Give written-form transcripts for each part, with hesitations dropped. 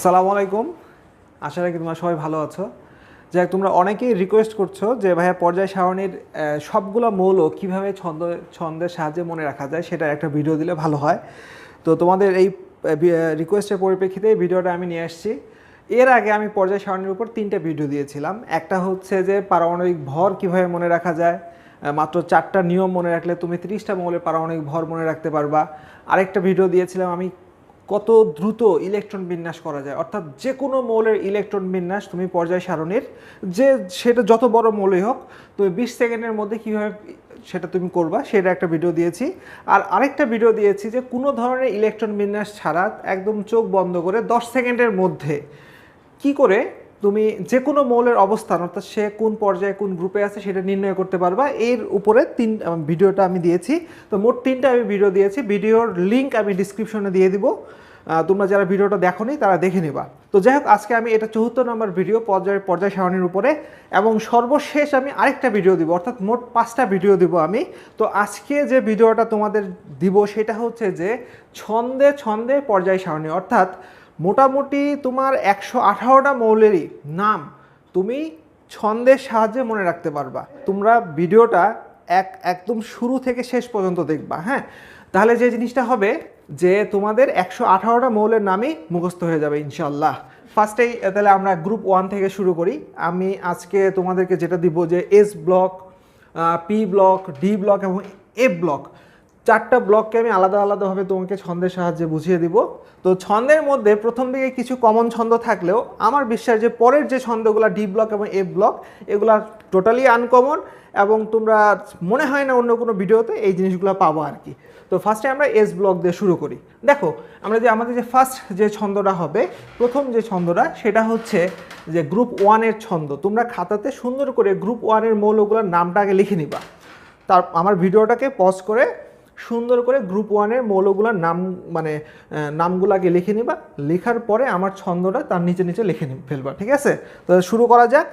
আসসালামু আলাইকুম। আশা রাখি তোমরা সবাই ভালো আছো। যাই হোক, তোমরা অনেকেই রিকোয়েস্ট করছো যে ভাইয়া পর্যায় সারণীর সবগুলো মৌল কীভাবে ছন্দের সাহায্যে মনে রাখা যায় সেটা একটা ভিডিও দিলে ভালো হয়। তো তোমাদের এই রিকোয়েস্টের পরিপ্রেক্ষিতে এই ভিডিওটা আমি নিয়ে আসছি। এর আগে আমি পর্যায় সারণীর উপর 3টা ভিডিও দিয়েছিলাম। একটা হচ্ছে যে পারমাণবিক ভর কীভাবে মনে রাখা যায়, মাত্র 4টা নিয়ম মনে রাখলে তুমি 30টা মৌলের পারমাণবিক ভর মনে রাখতে পারবা। আরেকটা ভিডিও দিয়েছিলাম আমি কত দ্রুত ইলেকট্রন বিন্যাস করা যায়, অর্থাৎ যে কোনো মৌলের ইলেকট্রন বিন্যাস তুমি পর্যায় সারণীর সেটা যত বড় মৌলই হোক তুমি 20 সেকেন্ডের মধ্যে কীভাবে সেটা তুমি করবা, সেটা একটা ভিডিও দিয়েছি। আর আরেকটা ভিডিও দিয়েছি যে কোনো ধরনের ইলেকট্রন বিন্যাস ছাড়া একদম চোখ বন্ধ করে 10 সেকেন্ডের মধ্যে কি করে তুমি যে কোনো মৌলের অবস্থান, অর্থাৎ সে কোন পর্যায়ে কোন গ্রুপে আছে সেটা নির্ণয় করতে পারবা। এর উপরে ভিডিওটা আমি দিয়েছি। তো মোট 3টা আমি ভিডিও দিয়েছি। ভিডিওর লিঙ্ক আমি ডিসক্রিপশনে দিয়ে দিব, তোমরা যারা ভিডিওটা দেখোনি তারা দেখে নেবা। তো যাই হোক, আজকে আমি এটা 74 নম্বর ভিডিও পর্যায় সারণীর উপরে, এবং সর্বশেষ আমি আরেকটা ভিডিও দিব, অর্থাৎ মোট 5টা ভিডিও দিব আমি। তো আজকে যে ভিডিওটা তোমাদের দিব সেটা হচ্ছে যে ছন্দে ছন্দে পর্যায় সারণী, অর্থাৎ মোটামুটি তোমার 118টা মৌলেরই নাম তুমি ছন্দের সাহায্যে মনে রাখতে পারবা। তোমরা ভিডিওটা একদম শুরু থেকে শেষ পর্যন্ত দেখবা, হ্যাঁ? তাহলে যে জিনিসটা হবে যে তোমাদের 118টা মৌলের নামই মুখস্থ হয়ে যাবে ইনশাল্লাহ। ফার্স্টেই তাহলে আমরা গ্রুপ 1 থেকে শুরু করি। আমি আজকে তোমাদেরকে যেটা দিব যে S block, P block, D block এবং এফ ব্লক, 4টা ব্লককে আমি আলাদা আলাদাভাবে তোমাকে ছন্দের সাহায্যে বুঝিয়ে দিব। তো ছন্দের মধ্যে প্রথম দিকে কিছু কমন ছন্দ থাকলেও আমার বিশ্বাস যে পরের যে ছন্দগুলো ডি ব্লক এবং এফ ব্লক, এগুলা টোটালি আনকমন, এবং তোমরা মনে হয় না অন্য কোনো ভিডিওতে এই জিনিসগুলো পাবো আর কি। তো ফার্স্টে আমরা এস ব্লক দিয়ে শুরু করি। দেখো, আমাদের যে ফার্স্ট যে ছন্দটা হবে, প্রথম যে ছন্দটা, সেটা হচ্ছে যে গ্রুপ 1-এর ছন্দ। তোমরা খাতাতে সুন্দর করে গ্রুপ 1-এর মৌলগুলোর নামটা আগে লিখে নিবা। তার আমার ভিডিওটাকে পজ করে সুন্দর করে গ্রুপ 1-এর মৌলগুলোর নাম নামগুলোকে লিখে নিবা। লেখার পরে আমার ছন্দটা তার নিচে নিচে লিখে ফেলবা, ঠিক আছে? তো শুরু করা যাক।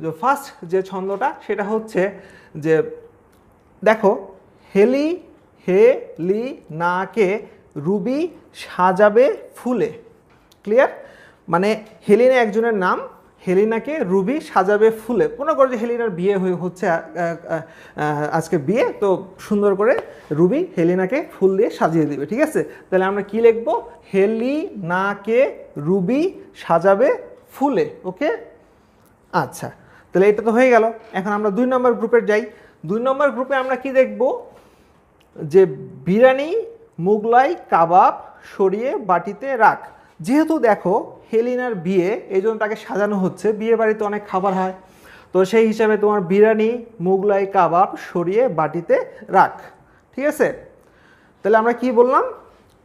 যে ফার্স্ট যে ছন্দটা সেটা হচ্ছে যে দেখো, হেলি হে লি নাকে রুবি সাজাবে ফুলে। ক্লিয়ার? মানে হেলিনা একজনের নাম, হেলিনাকে রুবি সাজাবে ফুলে। মনে করো যে হেলিনার বিয়ে হচ্ছে আজকে বিয়ে, তো সুন্দর করে রুবি হেলিনাকে ফুল দিয়ে সাজিয়ে দিবে, ঠিক আছে? তাহলে আমরা কি লিখবো? হেলিনাকে রুবি সাজাবে ফুলে। ওকে, আচ্ছা, তাহলে এটা তো হয়ে গেল। এখন আমরা 2 নম্বর গ্রুপে যাই। 2 নম্বর গ্রুপে আমরা কি দেখব? যে বিরিয়ানি মুগলাই কাবাব সরিয়ে বাটিতে রাখ। যেহেতু দেখো হেলিনার বিয়ে, এই জন্য তাকে সাজানো হচ্ছে, বিয়ে বাড়িতে অনেক খাবার হয়, তো সেই হিসাবে তোমার বিরিয়ানি মুগলাই কাবাব সরিয়ে বাটিতে রাখ, ঠিক আছে? তাহলে আমরা কি বললাম?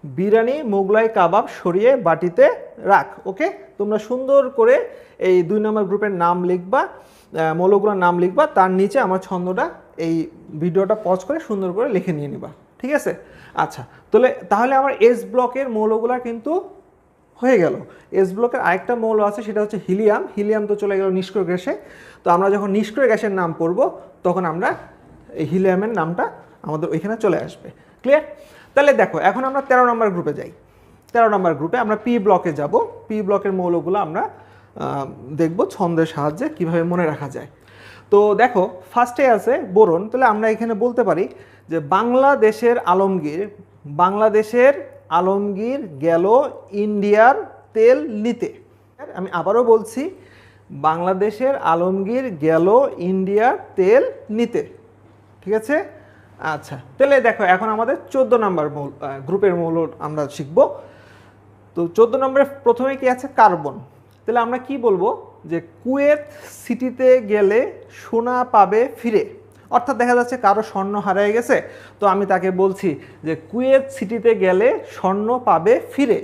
বিরিয়ানি মুগলাই কাবাব সরিয়ে বাটিতে রাখ। ওকে, তোমরা সুন্দর করে এই 2 নম্বর গ্রুপের নাম লিখবা, মৌলগুলোর নাম লিখবা, তার নিচে আমার ছন্দটা এই ভিডিওটা পজ করে সুন্দর করে লিখে নিয়ে নিবা, ঠিক আছে? আচ্ছা, তাহলে আমার এস ব্লকের মৌলগুলা কিন্তু হয়ে গেল। এস ব্লকের আরেকটা মৌল আছে, সেটা হচ্ছে হিলিয়াম। হিলিয়াম তো চলে গেল নিষ্ক্রিয় গ্যাসে। তো আমরা যখন নিষ্ক্রিয় গ্যাসের নাম পড়ব তখন আমরা এই হিলিয়ামের নামটা আমাদের ওইখানে চলে আসবে। ক্লিয়ার? তাহলে দেখো, এখন আমরা 13 নম্বর গ্রুপে যাই। 13 নম্বর গ্রুপে আমরা পি ব্লকে যাব। পি ব্লকের মৌলগুলো আমরা দেখব ছন্দের সাহায্যে কিভাবে মনে রাখা যায়। তো দেখো, ফার্স্টে আছে বোরন। তাহলে আমরা এখানে বলতে পারি যে বাংলাদেশের আলমগীর গেল ইন্ডিয়ার তেল নিতে। আমি আবারও বলছি, বাংলাদেশের আলমগীর গেল ইন্ডিয়ার তেল নিতে, ঠিক আছে? আচ্ছা, তাহলে দেখো, এখন আমাদের 14 নম্বর গ্রুপের মৌল আমরা শিখব। তো 14 নম্বরে প্রথমে কি আছে? কার্বন। তাহলে আমরা কি বলবো? যে কুয়েত সিটিতে গেলে সোনা পাবে ফিরে। অর্থাৎ দেখা যাচ্ছে কারো স্বর্ণ হারিয়ে গেছে, তো আমি তাকে বলছি যে কুয়েত সিটিতে গেলে স্বর্ণ পাবে ফিরে।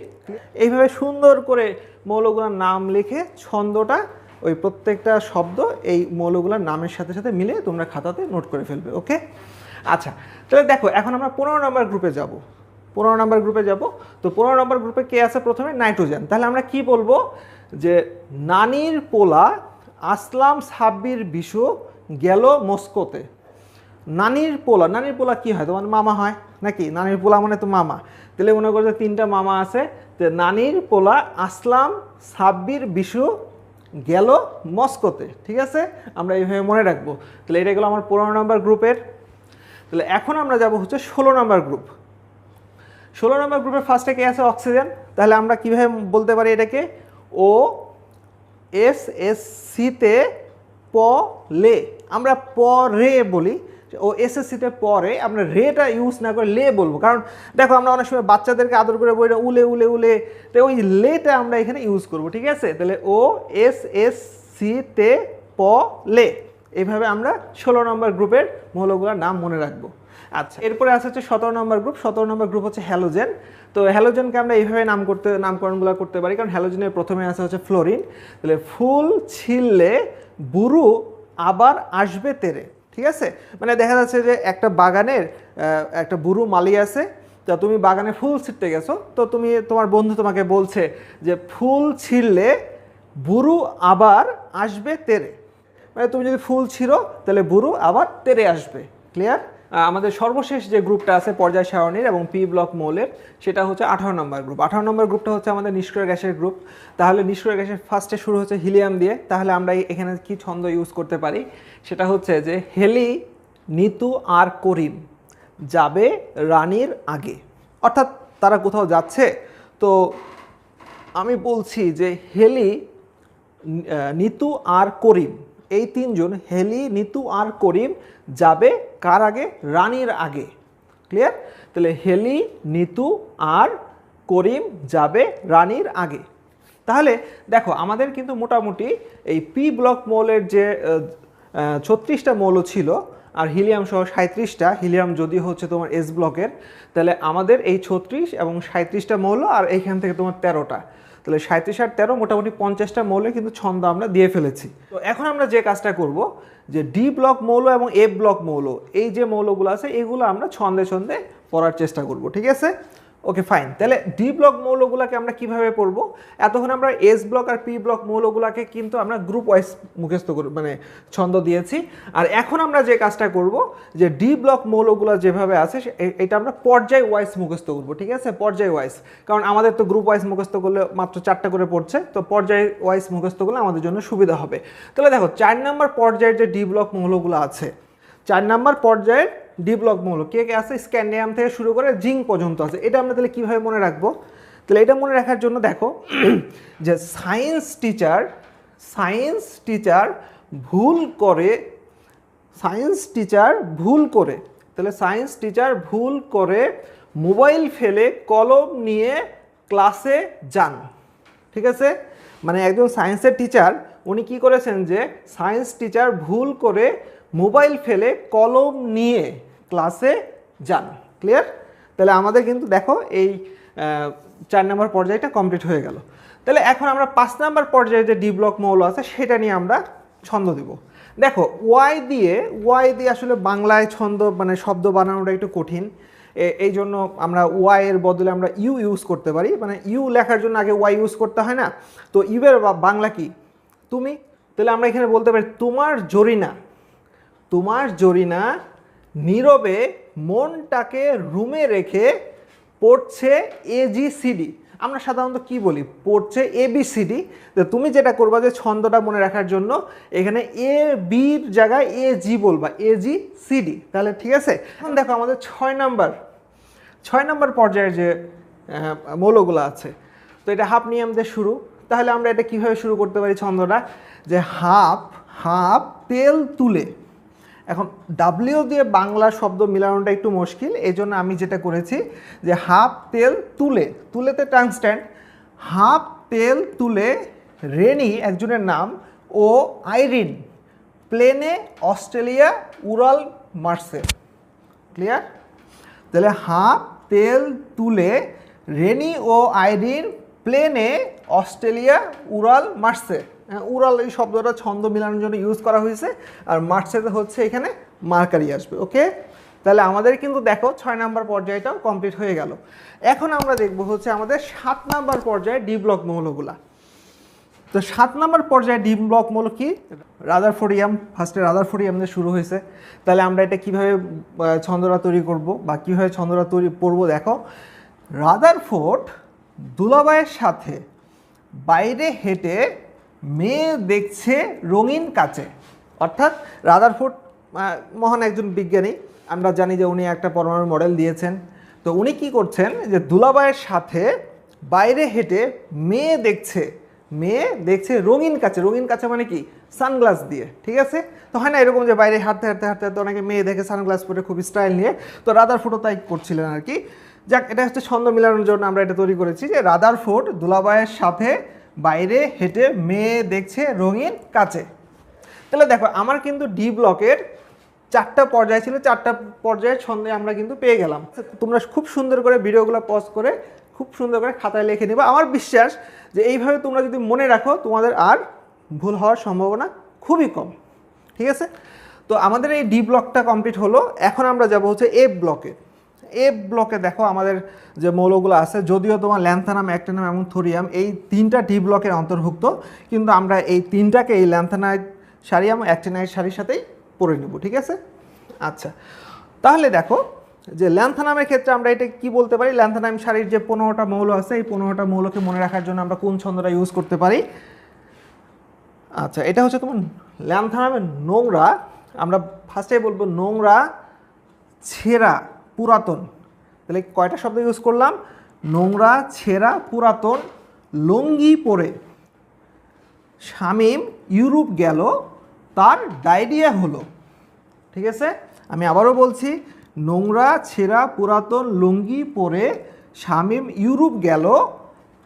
এইভাবে সুন্দর করে মৌলগুলোর নাম লিখে ছন্দটা ওই প্রত্যেকটা শব্দ এই মৌলগুলোর নামের সাথে সাথে মিলে তোমরা খাতাতে নোট করে ফেলবে। ওকে, আচ্ছা, তাহলে দেখো, এখন আমরা 15 নম্বর গ্রুপে যাব। 15 নম্বর গ্রুপে যাব। তো 15 নম্বর গ্রুপে কে আছে? প্রথমে নাইট্রোজেন। তাহলে আমরা কি বলবো? যে নানির পোলা আসলাম সাব্বির বিশু গেল মস্কোতে। নানির পোলা কি হয়? তোমার মামা হয়। নাকি? নানির পোলা মানে তো মামা, তাহলে মনে করো যে 3টা মামা আছে, যে নানির পোলা আসলাম, সাব্বির, বিশু গেল মস্কোতে। ঠিক আছে, আমরা এইভাবে মনে রাখবো। তাহলে এটা গেলো আমার 15 নম্বর গ্রুপের। তাহলে এখন আমরা যাব হচ্ছে 16 নম্বর গ্রুপ। 16 নম্বর গ্রুপের ফার্স্টে কে আছে? অক্সিজেন। তাহলে আমরা কীভাবে বলতে পারি এটাকে? ও এস এস সিতে প লে, আমরা প রে বলি। ও এসএসসিতে পরে আমরা রেটা ইউজ না করে লে বলবো, কারণ দেখো আমরা অনেক সময় বাচ্চাদেরকে আদর করে বইটা উলে উলে উলে, তো ওই লেটা আমরা এখানে ইউজ করব। ঠিক আছে, তাহলে ও এস এস সিতে প লে, এইভাবে আমরা 16 নম্বর গ্রুপের মৌলগুলোর নাম মনে রাখবো। আচ্ছা, এরপরে আছে হচ্ছে 17 নম্বর গ্রুপ। 17 নম্বর গ্রুপ হচ্ছে হ্যালোজেন। তো হ্যালোজেনকে আমরা এইভাবে নামকরণগুলো করতে পারি, কারণ হ্যালোজেনের প্রথমে আছে হচ্ছে ফ্লোরিন। তাহলে ফুল ছিললে বুরু আবার আসবে তেরে। ঠিক আছে, মানে দেখা যাচ্ছে যে একটা বাগানের একটা বুরু মালি আছে, তা তুমি বাগানে ফুল ছিঁড়তে গেছো, তো তোমার বন্ধু তোমাকে বলছে যে ফুল ছিঁড়লে বুরু আবার আসবে তেরে, মানে তুমি যদি ফুল ছিঁড়ো তাহলে বুরু আবার তেরে আসবে। ক্লিয়ার? আমাদের সর্বশেষ যে গ্রুপটা আছে পর্যায় সারণীর এবং পি ব্লক মৌলের, সেটা হচ্ছে 18 নম্বর গ্রুপ। 18 নম্বর গ্রুপটা হচ্ছে আমাদের নিষ্ক্রিয় গ্যাসের গ্রুপ। তাহলে নিষ্ক্রিয় গ্যাসের ফার্স্টে শুরু হচ্ছে হিলিয়াম দিয়ে। তাহলে আমরা এখানে কি ছন্দ ইউজ করতে পারি? সেটা হচ্ছে যে হেলি, নিতু আর করিম যাবে রানীর আগে, অর্থাৎ তারা কোথাও যাচ্ছে। তো আমি বলছি যে হেলি, নিতু আর করিম, এই 3জন হেলি, নিতু আর করিম যাবে কার আগে? রানীর আগে। ক্লিয়ার? তাহলে হেলি, নিতু আর করিম যাবে রানীর আগে। তাহলে দেখো আমাদের কিন্তু মোটামুটি এই পি ব্লক মৌলের যে 36টা মৌল ছিল আর হিলিয়াম সহ 37টা, হিলিয়াম যদি হচ্ছে তোমার এস ব্লকের, তাহলে আমাদের এই 36 এবং 37টা মৌল আর এইখান থেকে তোমার 13টা, তাহলে 37 আর 13 মোটামুটি 50টা মৌলে কিন্তু ছন্দ আমরা দিয়ে ফেলেছি। তো এখন আমরা যে কাজটা করব, যে ডি ব্লক মৌল এবং এফ ব্লক মৌল, এই যে মৌলগুলো আছে এগুলো আমরা ছন্দে ছন্দে পড়ার চেষ্টা করব। ঠিক আছে, ওকে ফাইন। তাহলে ডি ব্লক মৌলগুলোকে আমরা কিভাবে পড়বো? এতক্ষণ আমরা এস ব্লক আর পি ব্লক মৌলগুলোকে কিন্তু আমরা গ্রুপ ওয়াইজ মুখস্থ করে মানে ছন্দ দিয়েছি। আর এখন আমরা যে কাজটা করব, যে ডি ব্লক মৌলগুলো যেভাবে আছে এটা আমরা পর্যায় ওয়াইজ মুখস্থ করবো। ঠিক আছে, পর্যায় ওয়াইজ, কারণ আমাদের তো গ্রুপ ওয়াইজ মুখস্থ করলে মাত্র 4টা করে পড়ছে, তো পর্যায় ওয়াইজ মুখস্থ করলে আমাদের জন্য সুবিধা হবে। তাহলে দেখো 4 নম্বর পর্যায়ের যে ডি ব্লক মৌলগুলো আছে, 4 নম্বর পর্যায়ের ডি ব্লক মৌল কে কে আছে? স্ক্যান্ডিয়াম থেকে শুরু করে জিঙ্ক পর্যন্ত আছে। এটা আমরা তাহলে কীভাবে মনে রাখবো? তাহলে এটা মনে রাখার জন্য দেখো যে সায়েন্স টিচার ভুল করে, তাহলে সায়েন্স টিচার ভুল করে মোবাইল ফেলে কলম নিয়ে ক্লাসে যান। ঠিক আছে, মানে একজন সায়েন্সের টিচার উনি কি করেছেন, যে সায়েন্স টিচার ভুল করে মোবাইল ফেলে কলম নিয়ে ক্লাসে যান। ক্লিয়ার? তাহলে আমাদের কিন্তু দেখো এই 4 নম্বর পর্যায়টা কমপ্লিট হয়ে গেল। তাহলে এখন আমরা 5 নম্বর পর্যায়ে যে ডি ব্লক মৌল আছে সেটা নিয়ে আমরা ছন্দ দিব। দেখো ওয়াই দিয়ে আসলে বাংলায় ছন্দ মানে শব্দ বানানোটা একটু কঠিন, এই জন্য আমরা ওয়াই এর বদলে আমরা ইউ ইউজ করতে পারি, মানে ইউ লেখার জন্য আগে ওয়াই ইউজ করতে হয় না। তো ইউ এর বাংলা কি? তুমি। তাহলে আমরা এখানে বলতে পারি তোমার জরিনা নীরবে মনটাকে রুমে রেখে পড়ছে AGCD। আমরা সাধারণত কি বলি? পড়ছে ABCD। তো তুমি যেটা করবা যে ছন্দটা মনে রাখার জন্য এখানে এ বির জায়গায় AG বলবা, AGCD। তাহলে ঠিক আছে। এখন দেখো আমাদের 6 নম্বর পর্যায়ের যে মৌলগুলো আছে, তো এটা হাফ নিয়ম দিয়ে শুরু। তাহলে আমরা এটা কিভাবে শুরু করতে পারি ছন্দটা? যে হাফ তেল তুলে। এখন ডাব্লিউ দিয়ে বাংলা শব্দ মিলানোটা একটু মুশকিল, এই জন্য আমি যেটা করেছি যে হাফ তেল তুলেতে ট্রান্সট্যান্ট, হাফ তেল তুলে রেনি একজনের নাম, ও আইরিন প্লেনে অস্ট্রেলিয়া উড়াল মারছে। ক্লিয়ার? তাহলে হাফ তেল তুলে রেনি ও আইরিন প্লেনে অস্ট্রেলিয়া উড়াল মারছে। উড়াল এই শব্দটা ছন্দ মিলানোর জন্য ইউজ করা হয়েছে, আর মার্চেতে হচ্ছে এখানে মার্কারি আসবে। ওকে, তাহলে আমাদের কিন্তু দেখো 6 নম্বর পর্যায়টাও কমপ্লিট হয়ে গেল। এখন আমরা দেখব হচ্ছে আমাদের 7 নম্বর পর্যায়ে ডি ব্লক মৌলগুলা। তো 7 নম্বর পর্যায়ে ডি ব্লক মূল কি? রাদারফোর্ডিয়াম। ফার্স্টে রাদারফোর্ডিয়াম দিয়ে শুরু হয়েছে। তাহলে আমরা এটা কিভাবে ছন্দটা তৈরি করব বা কীভাবে ছন্দটা তৈরি করবো? দেখো, রাদারফোর্ড দুলাভাইয়ের সাথে বাইরে হেঁটে মেয়ে দেখছে রঙিন কাচে। অর্থাৎ রাদারফোর্ড মহান একজন বিজ্ঞানী, আমরা জানি যে উনি একটা পরমাণু মডেল দিয়েছেন। তো উনি কি করছেন যে দুলাভাইয়ের সাথে বাইরে হেঁটে মেয়ে দেখছে রঙিন কাচে। রঙিন কাচে মানে কি? সানগ্লাস দিয়ে, ঠিক আছে? তো হয় না এরকম যে বাইরে হাঁটতে হাঁটতে হাঁটতে হাঁটতে অনেকে মেয়ে দেখে সানগ্লাস পরে খুব স্টাইল নিয়ে, তো রাদারফোর্ডও তাই করছিলেন আর কি। যাক, এটা হচ্ছে ছন্দ মিলানোর জন্য আমরা এটা তৈরি করেছি যে রাদারফোর্ড দুলাভাইয়ের সাথে বাইরে হেঁটে মেয়ে দেখছে রঙিন কাচে। তাহলে দেখো, আমার কিন্তু ডি ব্লকের 4টা পর্যায় ছিল, 4টা পর্যায়ের ছন্দে আমরা কিন্তু পেয়ে গেলাম। তোমরা খুব সুন্দর করে ভিডিওগুলো পজ করে খুব সুন্দর করে খাতায় লিখে নেবে। আমার বিশ্বাস যে এইভাবে তোমরা যদি মনে রাখো, তোমাদের আর ভুল হওয়ার সম্ভাবনা খুবই কম, ঠিক আছে? তো আমাদের এই ডি ব্লকটা কমপ্লিট হলো। এখন আমরা যাব হচ্ছে এফ ব্লকে। এফ ব্লকে দেখো আমাদের যে মৌলগুলো আছে, যদিও তোমার ল্যান্থানাম, অ্যাক্টিনাম এবং থোরিয়াম এই 3টা ডি ব্লকের অন্তর্ভুক্ত, কিন্তু আমরা এই 3টাকে এই ল্যান্থানাইট সারি এবং অ্যাক্টিনাইট সারির সাথেই পড়ে নেব, ঠিক আছে? আচ্ছা, তাহলে দেখো যে ল্যান্থানামের ক্ষেত্রে আমরা এটা কি বলতে পারি? ল্যান্থানাম সারির যে 15টা মৌল আছে, এই 15টা মৌলকে মনে রাখার জন্য আমরা কোন ছন্দটা ইউজ করতে পারি? আচ্ছা, এটা হচ্ছে তোমার ল্যান্থানামের নোংরা। আমরা ফার্স্টে বলবো নোংরা, ছেঁড়া, পুরাতন। তাহলে কয়টা শব্দ ইউজ করলাম? নোংরা, ছেঁড়া, পুরাতন। লুঙ্গি পরে শামীম ইউরোপ গেল, তার ডায়রিয়া হলো। ঠিক আছে, আমি আবারও বলছি, নোংরা, ছেঁড়া, পুরাতন লুঙ্গি পরে শামীম ইউরোপ গেল,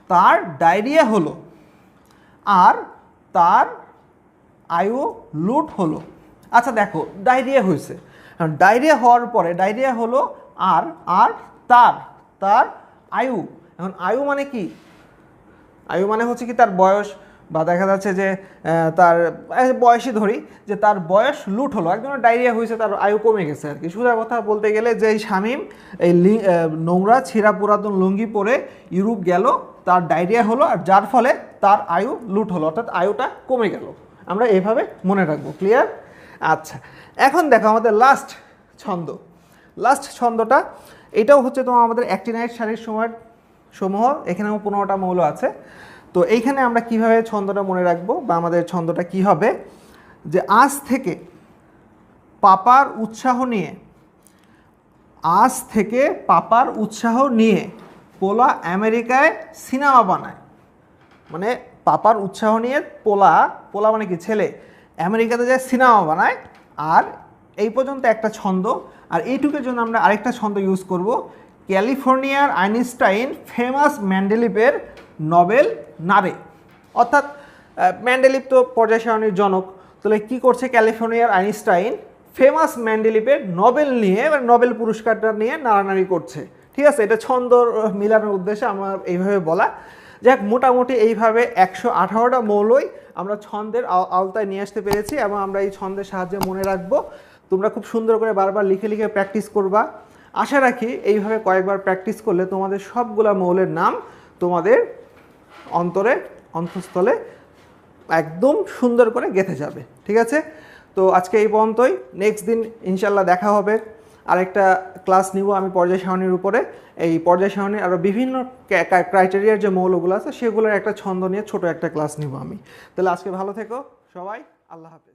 তার ডায়রিয়া হলো, আর তার আয়ু লুট হলো। আচ্ছা দেখো, ডায়রিয়া হয়েছে, ডায়রিয়া হওয়ার পরে ডায়রিয়া হলো আর আর তার তার আয়ু। এখন আয়ু মানে কি? আয়ু মানে হচ্ছে কি তার বয়স, বা দেখা যাচ্ছে যে তার বয়সই ধরি যে তার বয়স লুট হলো, একজনের ডায়রিয়া হয়েছে, তার আয়ু কমে গেছে আর কি। সোজা কথা বলতে গেলে যে এই শামীম এই নোংরা, ছেঁড়া, পুরাতন লুঙ্গি পরে ইউরোপ গেল, তার ডায়রিয়া হলো, আর যার ফলে তার আয়ু লুট হলো, অর্থাৎ আয়ুটা কমে গেল। আমরা এভাবে মনে রাখবো, ক্লিয়ার? আচ্ছা, এখন দেখো আমাদের লাস্ট ছন্দ। লাস্ট ছন্দটা এটাও হচ্ছে তোমার আমাদের অ্যাক্টিনাইট সারির সমূহ, এখানেও 15টা মৌল আছে। তো এইখানে আমরা কিভাবে ছন্দটা মনে রাখবো বা আমাদের ছন্দটা কি হবে? যে আজ থেকে পাপার উৎসাহ নিয়ে পোলা আমেরিকায় সিনেমা বানায়। মানে পাপার উৎসাহ নিয়ে পোলা মানে কি? ছেলে আমেরিকাতে যায় সিনেমা বানায়। আর এই পর্যন্ত একটা ছন্দ। আর এইটুকুর জন্য আমরা আরেকটা ছন্দ ইউজ করব, ক্যালিফোর্নিয়ার আইনস্টাইন ফেমাস মেন্ডেলিভের নোবেল নারে। অর্থাৎ মেন্ডেলিভ তো পর্যায় সারণীর জনক, তাহলে কী করছে ক্যালিফোর্নিয়ার আইনস্টাইন ফেমাস মেন্ডেলিভের নোবেল নিয়ে, এবার নোবেল পুরস্কারটা নিয়ে নাড়ানাড়ি করছে। ঠিক আছে, এটা ছন্দ মিলানোর উদ্দেশ্যে আমার এইভাবে বলা। যাক, মোটামুটি এইভাবে 118টা মৌলই আমরা ছন্দের আওতায় নিয়ে আসতে পেরেছি এবং আমরা এই ছন্দের সাহায্যে মনে রাখবো। তোমরা খুব সুন্দর করে বারবার লিখে লিখে প্র্যাকটিস করবা। আশা রাখি এইভাবে কয়েকবার প্র্যাকটিস করলে তোমাদের সবগুলা মৌলের নাম তোমাদের অন্তঃস্থলে একদম সুন্দর করে গেঁথে যাবে। ঠিক আছে, তো আজকে এই পর্যন্তই। নেক্সট দিন ইনশাল্লাহ দেখা হবে, আরেকটা ক্লাস নিব আমি পর্যায় সারণীর উপরে। এই পর্যায় সারণীর আরও বিভিন্ন ক্রাইটেরিয়ার যে মৌলগুলো আছে সেগুলোর একটা ছন্দ নিয়ে ছোট একটা ক্লাস নিব আমি। তাহলে আজকে ভালো থেকো সবাই, আল্লাহ হাফেজ।